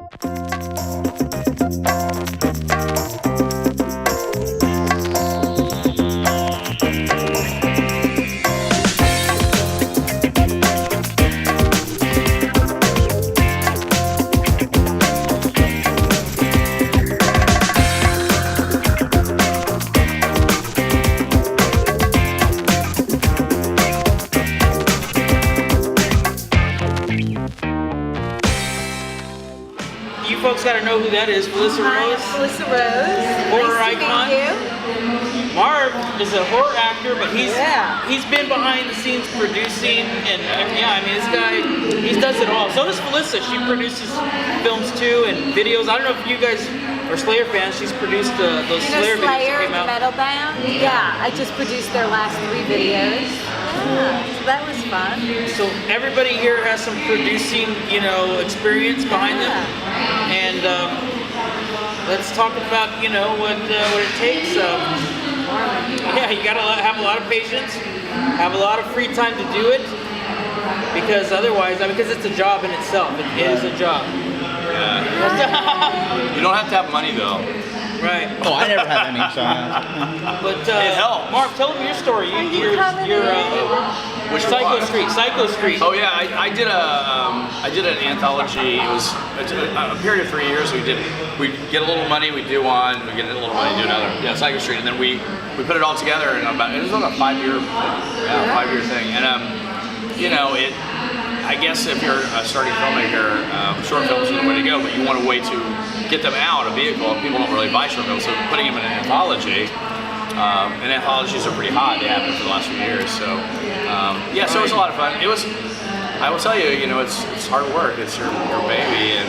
You folks gotta know who that is. Felissa Rose. Felissa Rose. Horror nice icon. To meet you. Marv is a horror actor, but he's been behind the scenes producing and yeah, I mean this guy, he does it all. So does Felissa. She produces films too and videos. I don't know if you guys are Slayer fans. She's produced those Slayer videos that came out. Metal band. Yeah, I just produced their last 3 videos. Yeah, so that was fun. So everybody here has some producing, you know, experience behind them, and let's talk about, you know, what it takes. Yeah, you gotta have a lot of patience, have a lot of free time to do it, because otherwise, I mean, because it's a job in itself. It is a job. Yeah. You don't have to have money though. Right. Oh, I never had any, so. But it helps. Marv, tell them your story. You're Which Psycho one? Street. Psycho Street. Oh yeah, I did an anthology. It was a period of 3 years. We get a little money, we do one. We get a little money, do another. Yeah, Psycho Street, and then we put it all together in it was like a 5-year, 5-year thing. And you know, I guess if you're a starting filmmaker, short films are the way to go, but you want a way to get them out, a vehicle. People don't really buy short films, so putting them in an anthology, and anthologies are pretty hot. They have been for the last few years, so yeah, so it was a lot of fun. It was, I will tell you, you know, it's hard work. It's your baby, and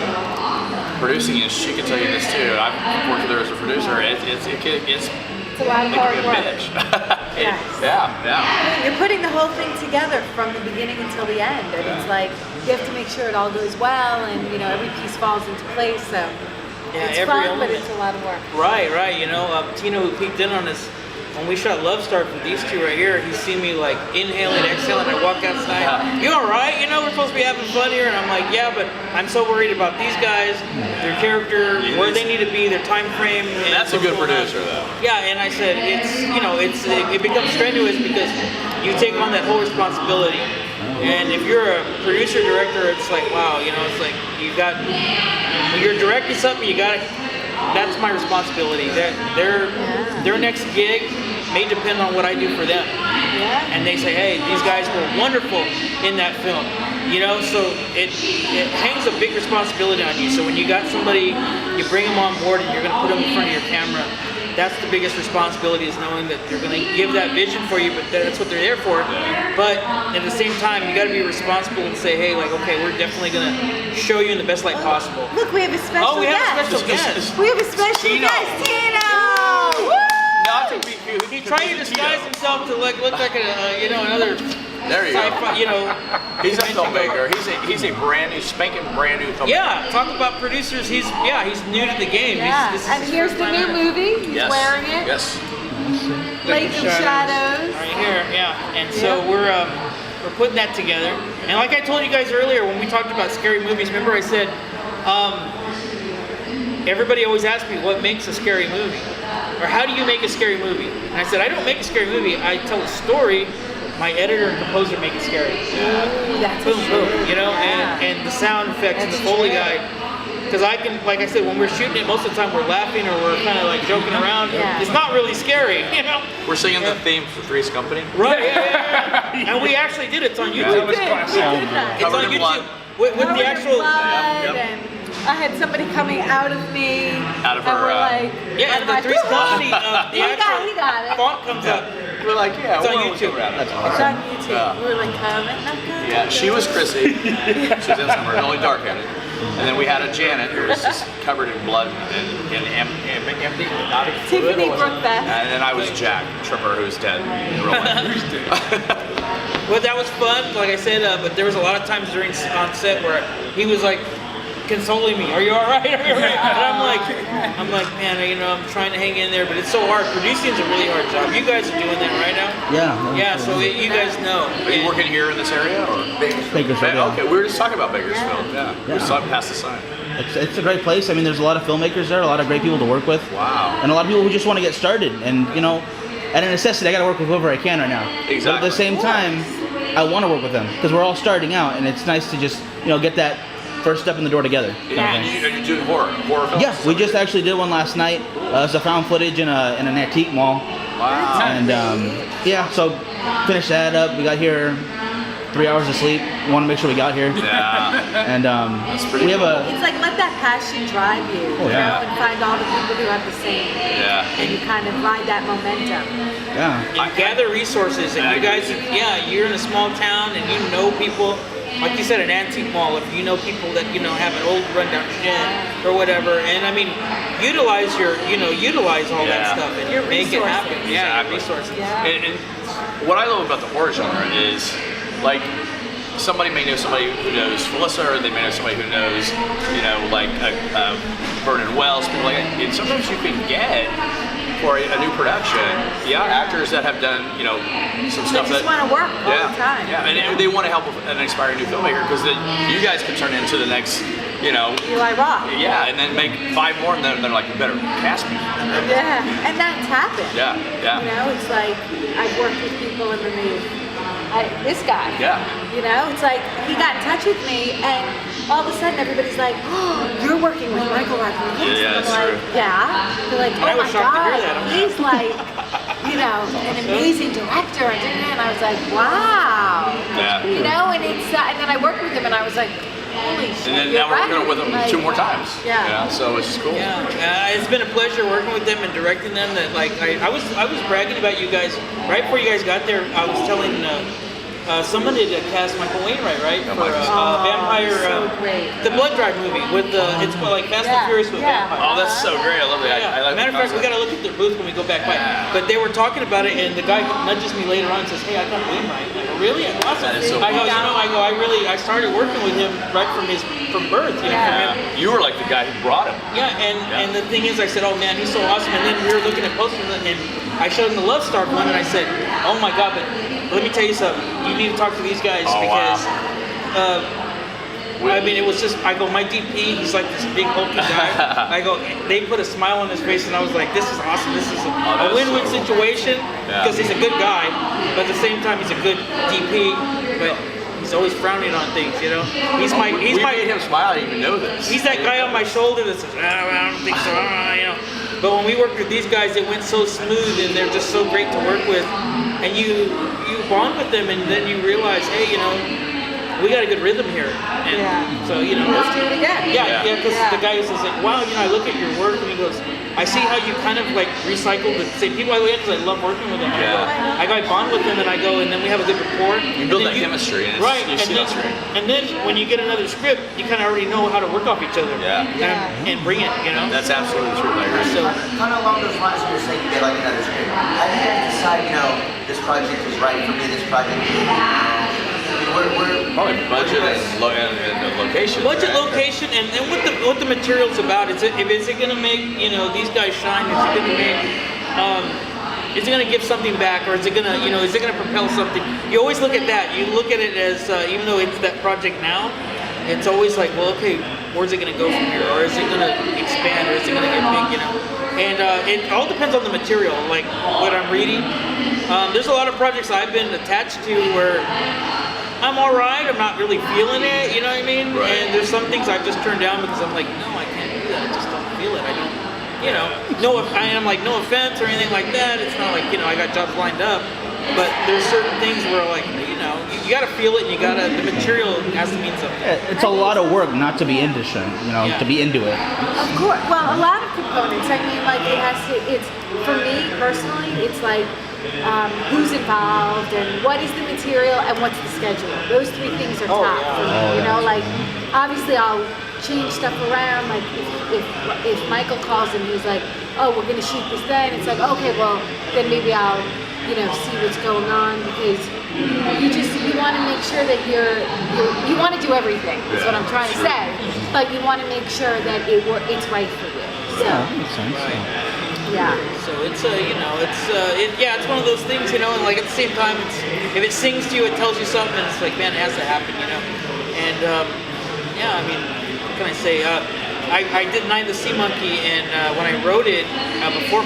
producing it, she can tell you this too. I've worked with her as a producer. It's a lot of hard work. Bitch. Yes. Yeah. You're putting the whole thing together from the beginning until the end, and it's like you have to make sure it all goes well, and you know every piece falls into place. So it's fun, but it's a lot of work. Right. You know, Tino, who peeked in on us when we shot Love Star for these two right here, he see me like inhaling, exhaling. I walk outside. You all right? You know, we're supposed to be having fun here, and I'm like, yeah, but I'm so worried about these guys, their character, where they need to be, their time frame. And that's a good producer, though. Yeah, and I said it's, you know, it becomes strenuous because you take on that whole responsibility. And if you're a producer director, it's like, wow, you know, it's like when you're directing something, you got to. That's my responsibility. Their next gig may depend on what I do for them. Yeah. And they say, hey, these guys were wonderful in that film. You know, so it hangs a big responsibility on you. So when you got somebody, you bring them on board and you're going to put them in front of your camera, that's the biggest responsibility, is knowing that they're going to give that vision for you, but that's what they're there for. But at the same time, you got to be responsible and say, hey, like, okay, we're definitely going to show you in the best light possible. Look, we have a special guest. Oh, we have a special guest. We have a special guest, Tino. Not to be cute. He tried to disguise himself to look like another. There you go. You know, he's a filmmaker. He's a brand new, spanking brand new filmmaker. Yeah, talk about producers. He's new to the game. Yeah. And here's the new movie. He's wearing it. Yes. Lake of Shadows. Right here, yeah. And so we're putting that together. And like I told you guys earlier when we talked about scary movies, remember I said, everybody always asks me what makes a scary movie, or how do you make a scary movie? And I said, I don't make a scary movie. I tell a story. My editor and composer make it scary. Ooh, that's boom, true. you know, and the sound effects and the Foley guy. Because I can, like I said, when we're shooting it, most of the time we're laughing or we're kind of like joking around. Yeah. It's not really scary, you know. We're singing the theme for Three's Company. Right, yeah. And we actually did it. It's on YouTube. We did that. It's on YouTube with the actual. And I had somebody coming out of me. Out of her. And we're like, yeah, and the Three's Company, the actual he got it. font comes up. We're like, yeah, it's on YouTube. It's on YouTube. We were like, come and not come. Yeah, she was Chrissy. She was in summer, only dark-headed. And then we had a Janet who was just covered in blood and empty. Tiffany Brookbeth. And then I was Jack Tripper, who's dead in real life. Well, that was fun, like I said, but there was a lot of times on set where he was like consoling me. Are you all right? Are you all right? And I'm like, man, you know, I'm trying to hang in there, but it's so hard. Producing is a really hard job. You guys are doing that right now? Yeah. Yeah, so you guys know. Are you working here in this area or Bakersfield? Okay, we were just talking about Bakersfield. Yeah. We just saw it past the sign. it's a great place. I mean, there's a lot of filmmakers there, a lot of great people to work with. Wow. And a lot of people who just want to get started. And, you know, at a necessity, I got to work with whoever I can right now. Exactly. But at the same time, I want to work with them because we're all starting out, and it's nice to just, you know, get that first step in the door together. And you're doing horror films? Yeah, we just actually did one last night. It's a found footage in an antique mall. Wow. And yeah, so finished that up. We got here 3 hours of sleep. We want to make sure we got here. Yeah. And we have a. It's like let that passion drive you, you know, and find all the people who have the same. Yeah. And you kind of ride that momentum. Yeah. And gather resources. And you guys, you're in a small town and you know people. Like you said, an antique mall, if you know people that, you know, have an old rundown shed or whatever, and I mean, utilize all that stuff and Your make it happen. resources. Yeah, Exactly. resources. Yeah. And what I love about the horror genre is, like, somebody may know somebody who knows Felissa, or they may know somebody who knows, you know, like Vernon Wells, people like that. And sometimes you can get, for a new production, actors that have done, you know, some stuff They just want to work all the time. Yeah, and they want to help an inspiring new filmmaker, because then you guys can turn into the next, you know. Eli Roth. Yeah, and then make 5 more, and then they're like, you better cast me. Yeah, and that's happened. Yeah, yeah. You know, it's like I've worked with people and then this guy. Yeah. You know, it's like he got in touch with me and all of a sudden everybody's like, oh, you're working with Michael Rodriguez. Yeah, and that's I'm like, true. yeah. They're like, And I oh was my shocked to hear God, that. I'm he's like, you know, an amazing director. And I was like, wow. Yeah. You know, and it's and then I worked with him and I was like, holy shit. And then you're now we're working right. with them Like, 2 more times. Yeah. You know, so it's just cool. Yeah, it's been a pleasure working with them and directing them. That like I was bragging about you guys right before you guys got there. I was telling somebody to cast Michael Wainwright, right, for Vampire, so great. the Blood Drive movie with it's like Fast and Furious with Vampire. Oh, that's so great. I love that. Yeah. I like Matter of fact, we gotta look at their booth when we go back by. But they were talking about it, and the guy nudges me later on and says, "Hey, I got Wainwright." I go, "Really? Awesome." That is so I go, cool. I started working with him right from birth. You know, from him. You were like the guy who brought him. Yeah, and the thing is, I said, "Oh man, he's so awesome." And then we were looking at posters, and I showed him the Love Star one, and I said, "Oh my God, but let me tell you something. You need to talk to these guys because." I mean, it was just, I go, my DP, he's like this big hulky guy. I go, they put a smile on his face, and I was like, this is awesome. This is a win-win situation because he's a good guy, but at the same time, he's a good DP, but he's always frowning on things, you know? We made him smile, I didn't even know this. He's that guy on my shoulder that says, I don't think so, you know? But when we worked with these guys, it went so smooth, and they're just so great to work with, and you bond with them, and then you realize, hey, you know, we got a good rhythm here. And so, you know. Let's do it again. Yeah, because the guy says, like, wow, you know, I look at your work, and he goes, I see how you kind of like recycle the same people I look at because I love working with them. I go, I bond with them, and I go, and then we have a good rapport. You build that chemistry, and right, and then when you get another script, you kind of already know how to work off each other. And bring it, you know. That's absolutely true. I agree. So, kind of along those lines, you're saying you get like another script. How do you guys decide, you know, this project is right for me, this project is Probably budget and location. Budget, right? location, and what the material's about. Is it going to make, you know, these guys shine? Is it going to make is it going to give something back, or is it going to, you know, is it going to propel something? You always look at that. You look at it as even though it's that project now, it's always like, well, okay, where's it going to go from here, or is it going to expand, or is it going to get big, you know? And it all depends on the material, like what I'm reading. There's a lot of projects I've been attached to where I'm alright, I'm not really feeling it, you know what I mean? Right. And there's some things I've just turned down because I'm like, no, I can't do that, I just don't feel it, I don't, you know, no offense or anything like that, it's not like, you know, I got jobs lined up, but there's certain things where like, you know, you gotta feel it, and the material has to mean something. It's a lot of work not to be into shit, you know, to be into it. Of course. Well, a lot of components. I mean, like it's for me personally, it's like who's involved and what is the material and what's the schedule. Those 3 things are top for me. You know, like obviously I'll change stuff around. Like if Michael calls and he's like, oh, we're gonna shoot this then, it's like, okay, well then maybe I'll, you know, see what's going on, because you want to make sure that you want to do everything. Is what I'm trying to say. But you want to make sure that it's right for you. So, Makes sense. yeah. So it's you know, it's one of those things, you know, and like at the same time, if it sings to you, it tells you something, and it's like, man, it has to happen, you know. And I mean, what can I say? I did Night of the Sea Monkey, and when I wrote it,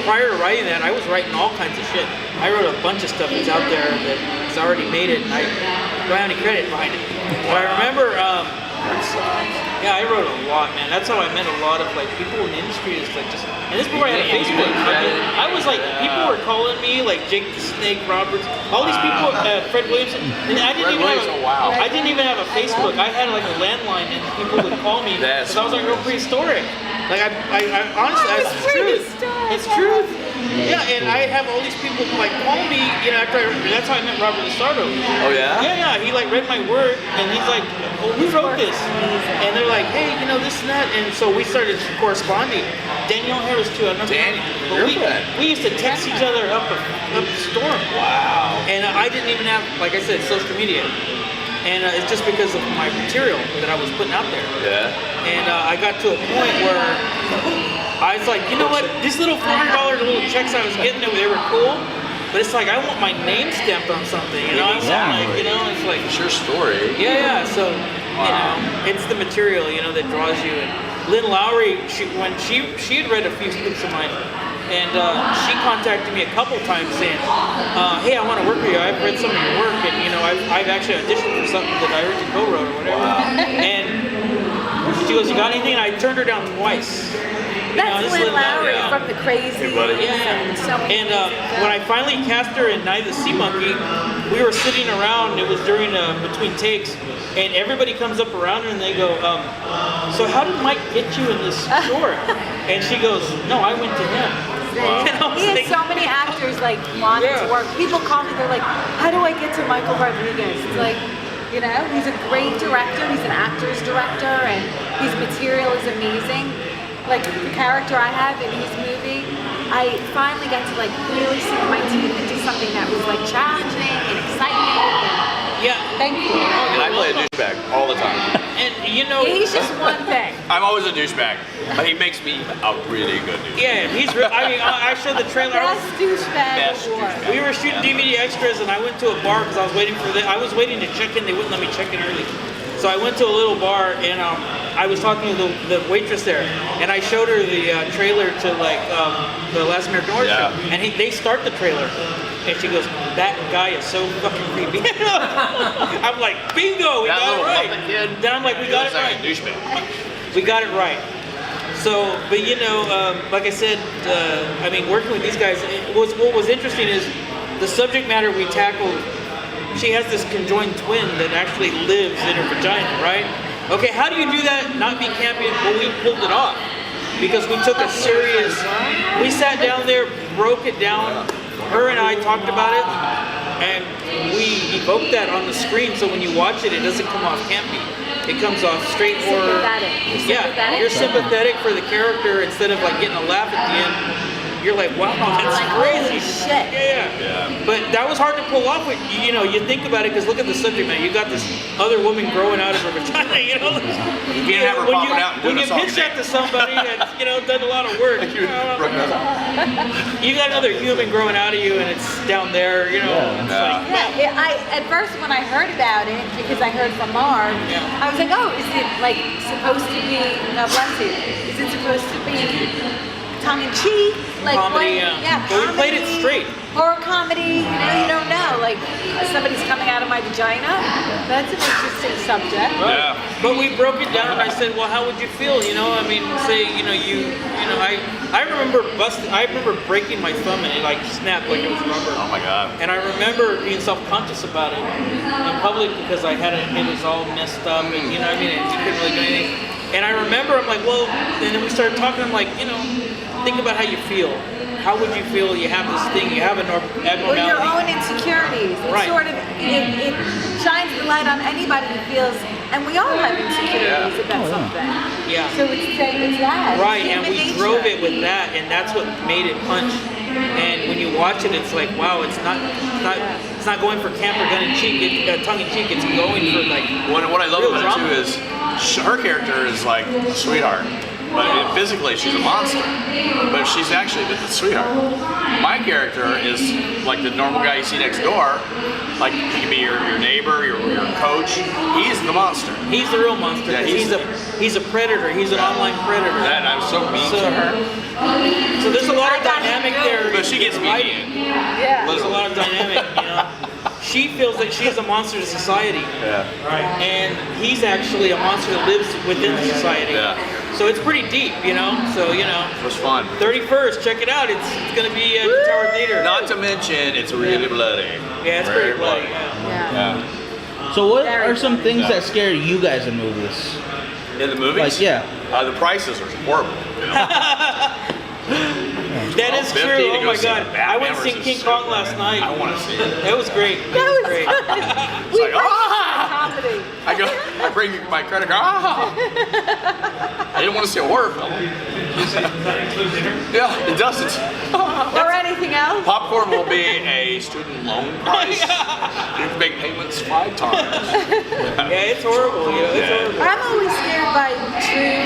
prior to writing that, I was writing all kinds of shit. I wrote a bunch of stuff that's out there that's already made it, and I don't have any credit behind it. But I remember, yeah, I wrote a lot, man. That's how I met a lot of like people in the industry. Is like just, and this is before I had a Facebook. I was like, people were calling me like Jake the Snake Roberts, all these people, Fred Williamson, and I didn't even have a Facebook. I had like a landline, and people would call me because I was like real prehistoric. Like I honestly, it's truth. It's truth. Yeah, and I have all these people like call me, you know, that's how I met Robert Lissardo. Oh yeah? Yeah, he like read my work and he's like, oh, who wrote this? And they're like, hey, you know, this and that, and so we started corresponding. Danielle Harris too, I don't know. We used to text each other up the storm. Wow. And I didn't even have, like I said, social media. And it's just because of my material that I was putting out there. Yeah. And I got to a point where I was like, you know what? These little $400 little checks I was getting, they were cool. But it's like, I want my name stamped on something, you know? It's like... It's your story. Yeah, so, you know, it's the material, you know, that draws you. And Lynn Lowry, when she had read a few scripts of mine, and she contacted me a couple times saying, hey, I want to work with you. I've read some of your work, and, you know, I've actually auditioned for something that I originally co-wrote or whatever. Wow. And she goes, you got anything? And I turned her down twice. That's Lynn Lowry from The Crazy. Yeah. And when I finally cast her in Night of the Sea Monkey, we were sitting around, it was during between takes, and everybody comes up around her and they go, so how did Mike get you in this short? And she goes, no, I went to him. Wow. He has so many actors like wanting to work. People call me, they're like, how do I get to Michael Rodriguez? It's like, you know, he's a great director, he's an actor's director, and his material is amazing. Like the character I have in his movie, I finally got to like really sink my teeth into something that was like challenging and exciting. Yeah. Thank you. And I play a douchebag all the time. And you know, he's just one thing. I'm always a douchebag, but he makes me a really good douchebag. Yeah, I mean, I showed the trailer. Best douchebag. We were shooting DVD extras, and I went to a bar because I was waiting to check in. They wouldn't let me check in early. So I went to a little bar, and I was talking to the waitress there, and I showed her the trailer to like the Last American Horror Show, and they start the trailer, and she goes, "That guy is so fucking creepy." I'm like, "Bingo, we got it right." Then I'm like, "We got it right." We got it right. So, but you know, like I said, I mean, working with these guys, what was interesting is the subject matter we tackled. She has this conjoined twin that actually lives in her vagina, right? Okay, how do you do that, not be campy? Well, we pulled it off. Because we took a serious, we sat down there, broke it down, her and I talked about it, and we evoked that on the screen, so when you watch it, it doesn't come off campy. It comes off straight horror. Yeah, you're sympathetic for the character instead of like getting a laugh at the end. You're like, wow, that's crazy. Shit. Yeah. But that was hard to pull off. You know, you think about it because look at the subject matter. You got this other woman growing out of her vagina. You know, you can't have her popping out and doing when you pitch that to somebody that's done a lot of work. You got another human growing out of you, and it's down there. You know. At first when I heard about it, because I heard from Marv, I was like, oh, is it like supposed to be? God bless you. Is it supposed to be tongue-in-cheek, like comedy? But we played it straight. Horror comedy, you don't know. Like somebody's coming out of my vagina. That's an interesting subject. Yeah. But we broke it down, and I said, well, how would you feel? You know, I mean, say, I remember breaking my thumb and it like snapped like it was rubber. Oh my God. And I remember being self-conscious about it in public because it was all messed up, and you know, what I mean, you couldn't really do anything. And I remember, I'm like, well, and then we started talking. I'm like, think about how you feel. How would you feel? You have this thing. You have an abnormality. Or your own insecurities. It sort of it shines the light on anybody who feels, and we all have insecurities about something. Yeah. So it's that. Right, and we drove it with that, and that's what made it punch. And when you watch it, it's like, wow, it's not going for camp or tongue in cheek. It's going for like. What I love about it too is her character is like a sweetheart. But physically, she's a monster. But she's actually a sweetheart. My character is like the normal guy you see next door, like he can be your neighbor, your coach. He's the monster. He's the real monster. Yeah, he's a predator. He's an online predator. And I'm so mean to her. So there's a lot of dynamic there. But she gets me. Yeah. There's a lot of dynamic, you know. She feels like she's a monster to society. Yeah. And he's actually a monster that lives within society. Yeah. So it's pretty deep, you know. So, you know. It was fun. 31st, check it out. It's going to be at the Tower Theater. Not to mention, it's really bloody. Yeah, it's Very pretty bloody. Yeah. Yeah. So what are some things that scare you guys in movies? In the movies? Like, yeah. The prices are horrible. That is true. $12.50 to Oh go my see God. Batman I went to see versus King Kong last night. I want to see it. That was great. That was great. It's like, ah! Comedy. I bring my credit card. Ah! I didn't want to see a horror film. Yeah, it doesn't. Or anything else? Popcorn will be a student loan price. You can make payments 5 times. Yeah, it's horrible. You know, it's horrible. I'm always scared by true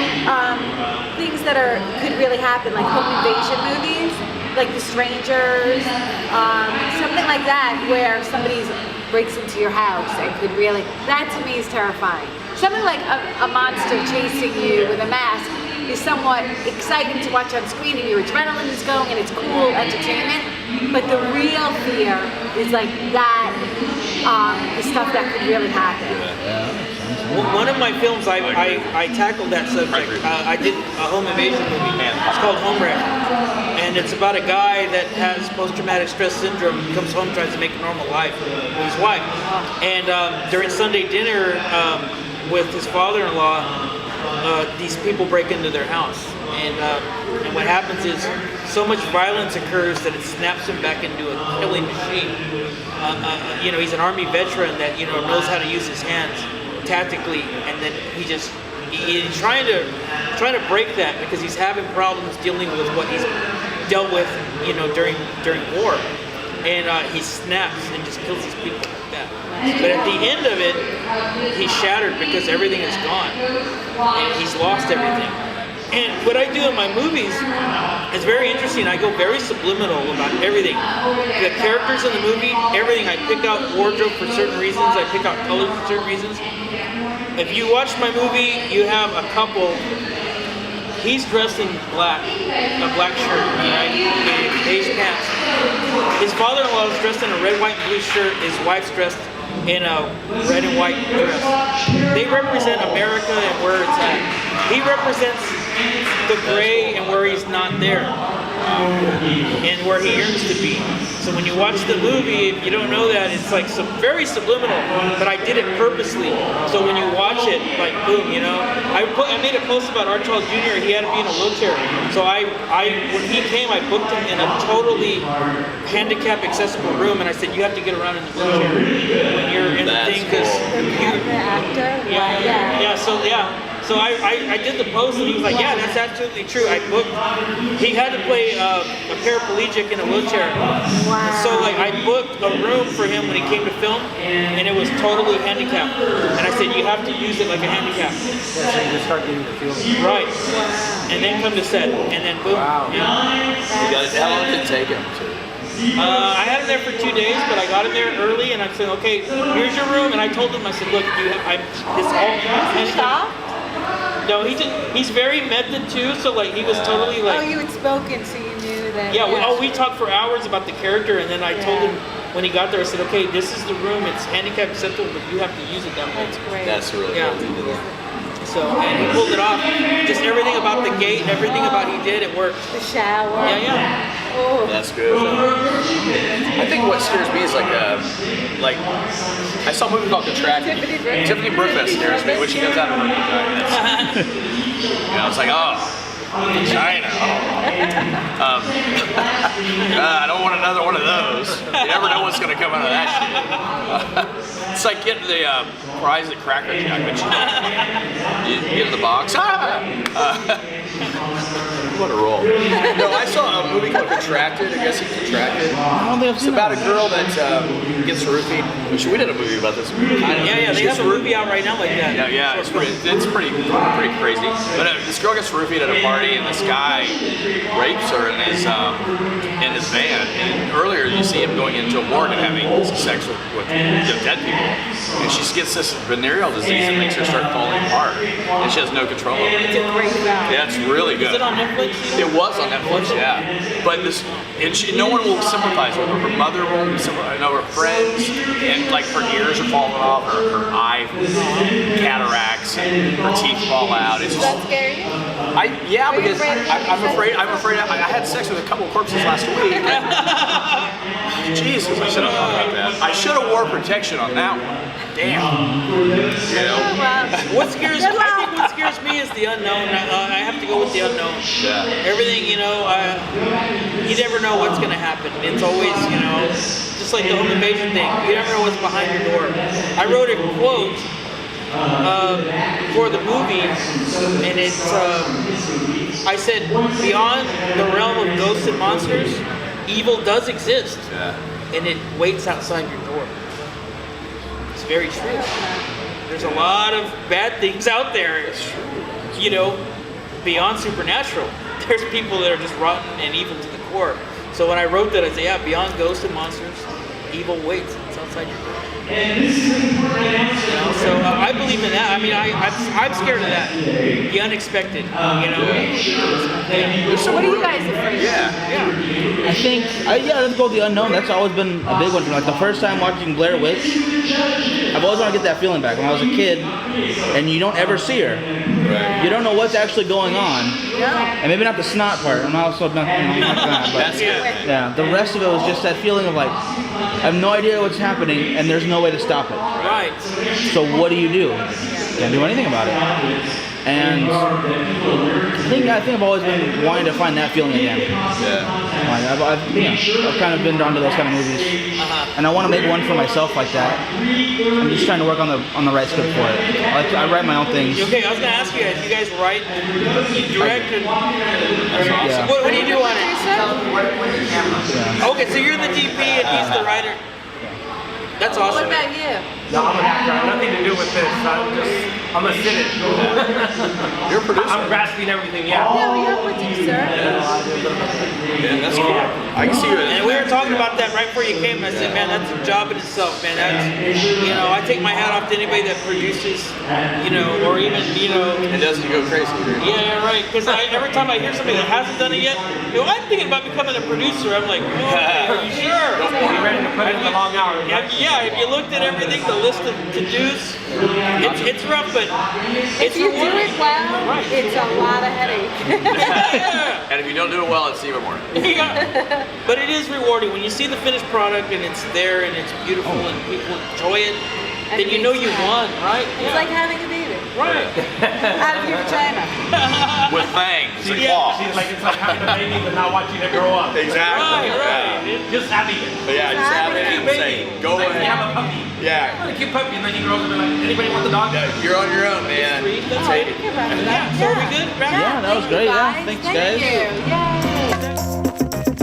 things that could really happen, like home invasion movies, like The Strangers, something like that, where somebody breaks into your house and could really. That to me is terrifying. Something like a monster chasing you with a mask is somewhat exciting to watch on screen, and your adrenaline is going, and it's cool entertainment. But the real fear is like that, the stuff that could really happen. Well, one of my films, I tackled that subject. I did a home invasion movie. It's called Homewreck. And it's about a guy that has post-traumatic stress syndrome, comes home, tries to make a normal life with his wife. And during Sunday dinner with his father-in-law, these people break into their house. And what happens is so much violence occurs that it snaps him back into a killing machine. You know, he's an Army veteran that, you know, knows how to use his hands tactically, and then he's trying to break that because he's having problems dealing with what he's dealt with, you know, during war, and he snaps and just kills these people like that. But at the end of it, he's shattered because everything is gone, and he's lost everything. And what I do in my movies is very interesting. I go very subliminal about everything. The characters in the movie, everything. I pick out wardrobe for certain reasons. I pick out colors for certain reasons. If you watch my movie, you have a couple. He's dressed in black, a black shirt, right? And beige pants. His father-in-law is dressed in a red, white, and blue shirt. His wife's dressed in a red and white dress. They represent America and where it's at. He represents the gray and where he's not there, and where he yearns to be. So when you watch the movie, if you don't know that, it's like very subliminal, but I did it purposely. So when you watch it, like boom, you know. I made a post about Art Charles Jr. He had to be in a wheelchair. So when he came, I booked him in a totally handicap accessible room, and I said, you have to get around in the wheelchair when you're in the thing, because The actor? So I did the post, and he was like, yeah, that's absolutely true. I booked, he had to play a paraplegic in a wheelchair. Wow. So like I booked a room for him when he came to film, and it was totally handicapped. And I said, you have to use it like a handicap. Yeah, so you just start getting the feel. Right. And then come to set, and then boom. Wow. Yeah. How long did it take him to? I had him there for 2 days, but I got him there early, and I said, okay, here's your room. And I told him, I said, look, this all handicapped. No, he's very method too, so like he was totally like. Oh, you had spoken, so you knew that. Yeah, we talked for hours about the character, and then I told him when he got there, I said, okay, this is the room, it's handicap acceptable, but you have to use it that way. That's great. That's really Yeah. cool. He did that. So, and he pulled it off. Just everything about the gate, everything about he did, it worked. The shower. Yeah. Oh. That's good. I think what scares me is like I saw a movie called The Track. Tiffany Brookfest scares me when she comes out of her vagina. You know, it's like, oh, vagina. I don't want another one of those. You never know what's going to come out of that shit. It's like getting the prize at Cracker Jack, but you don't. You get in the box. What a roll. No, I saw a movie called The contracted. I guess he contracted. I don't think I've It's seen about a that. girl that gets roofied. We did a movie about this. Yeah, they have a movie out right now like that. Yeah, it's pretty crazy. But this girl gets roofied at a party, and this guy rapes her in his van. And earlier, you see him going into a morgue and having sex with dead people. And she gets this venereal disease that makes her start falling apart, and she has no control over it. It's a great film. Yeah, it's really good. Is it on Netflix? It was on Netflix, yeah. But no one will sympathize with her. Her mother won't sympathize. No, her friends, and like her ears are falling off, her eye cataracts, and her teeth fall out. It's Does just, that scare you? yeah, Are you because afraid of I'm afraid. I had sex with a couple of corpses last week. Jesus, I should have thought about that. I should have wore protection on that one. Damn. You know? What scares? I think what scares me is the unknown. I have to go with the unknown. Yeah. Everything, you never know what's going to happen. It's always, just like the home invasion thing. You never know what's behind your door. I wrote a quote for the movie, and it's I said, beyond the realm of ghosts and monsters, evil does exist, and it waits outside your door. It's very true. There's a lot of bad things out there, beyond supernatural. There's people that are just rotten and evil to the core. So when I wrote that, I said, yeah, beyond ghosts and monsters, evil waits. It's outside your door. So I believe in that. I mean, I'm scared of that. The unexpected, Yeah. What are you guys afraid of? Yeah. I think, let's go with the unknown. That's always been a big one for me. Like the first time watching Blair Witch, I've always wanted to get that feeling back. When I was a kid, and you don't ever see her. Right. You don't know what's actually going on. And maybe not the snot part. I'm also not that, but That's good. yeah, the rest of it was just that feeling of like, I have no idea what's happening, and there's no way to stop it. Right. So what do you do? Can't do anything about it. And I think I've always been wanting to find that feeling again. Yeah. Like I've kind of been drawn to those kind of movies, and I want to make one for myself like that. I'm just trying to work on the right script for it. I write my own things. Okay, I was gonna ask you guys. You guys write, you direct, and Yeah. what do you do on it? What the camera? Yeah. Okay, so you're the DP and he's the writer. That's What awesome. about you? No, I'm an actor. I have nothing to do with this. I'm a sit-in. You're a producer. I'm grasping everything, yeah. No, you're a producer. Yeah, that's cool. I can see you. And we were talking about that right before you came. And I said, man, that's a job in itself, man. That's, I take my hat off to anybody that produces, or even, It doesn't go crazy. Yeah, right. Because every time I hear somebody that hasn't done it yet, I'm thinking about becoming a producer. I'm like, okay, are you sure? Be ready to put in the long hours. Yeah, if you looked at everything, the list of to-dos, it's rough, but it's If you do rewarding. it well, it's a lot of headache. Yeah. And if you don't do it well, it's even more. Yeah. But it is rewarding when you see the finished product and it's there and it's beautiful and people enjoy it. Then you know you won, right? It's like having a baby right. out of your vagina. With fangs and It's claws. like having a baby but not watching it grow up. Exactly. Right. Just having it. Yeah, just have it and say, go Like when you ahead. have a puppy. Yeah. A cute puppy, and then he grows up and like, anybody want the dog? You're on your own, man. That's Oh, it. we can run with that. Yeah, so are we good? Yeah, that was thank you great. Yeah, thanks, Thank guys. you. Yay.